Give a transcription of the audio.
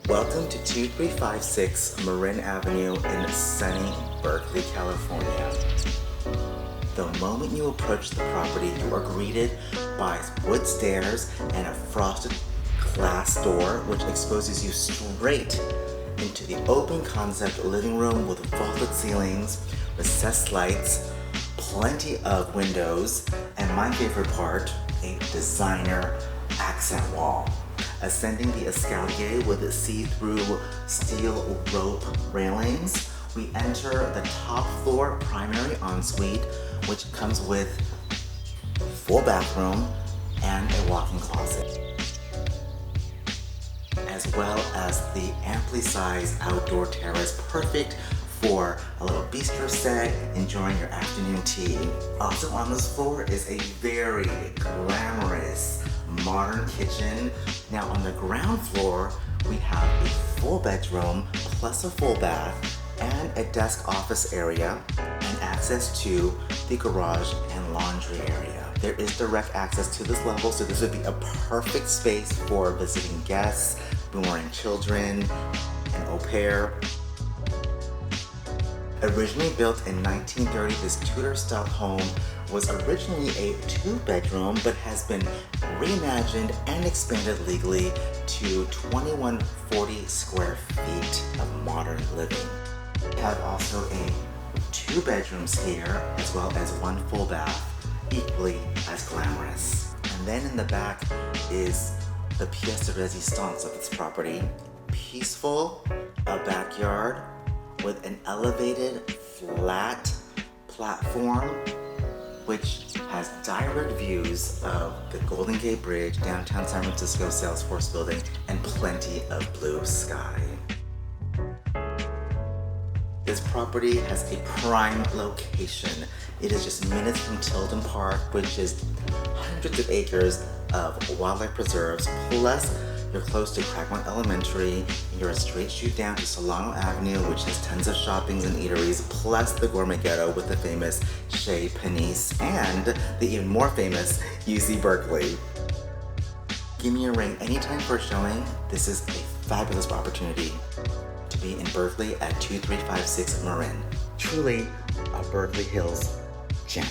Welcome to 2356 Marin Avenue in sunny Berkeley, California. The moment you approach the property, you are greeted by wood stairs and a frosted glass door which exposes you straight into the open concept living room with vaulted ceilings, recessed lights, plenty of windows, and my favorite part, a designer accent wall. Ascending the escalier with see-through steel rope railings, we enter the top floor primary ensuite, which comes with full bathroom and a walk-in closet, as well as the amply sized outdoor terrace, perfect for a little bistro set, enjoying your afternoon tea. Also on this floor is a very glamorous modern kitchen. Now on the ground floor, we have a full bedroom plus a full bath and a desk office area and access to the garage and laundry area. There is direct access to this level, so this would be a perfect space for visiting guests, boomerang children, an au pair. Originally built in 1930, this Tudor-style home was originally a 2-bedroom but has been reimagined and expanded legally to 2140 square feet of modern living. We have also a 2 bedrooms here, as well as 1 full bath, equally as glamorous. And then in the back is the pièce de résistance of this property. Peaceful, a backyard with an elevated, flat platform which has direct views of the Golden Gate Bridge, downtown San Francisco Salesforce building, and plenty of blue sky. This property has a prime location. It is just minutes from Tilden Park, which is hundreds of acres of wildlife preserves, plus you're close to Craigmont Elementary, and you're a straight shoot down to Solano Avenue, which has tons of shoppings and eateries, plus the Gourmet Ghetto with the famous Chez Panisse and the even more famous UC Berkeley. Give me a ring anytime for a showing. This is a fabulous opportunity to be in Berkeley at 2356 Marin. Truly a Berkeley Hills gem.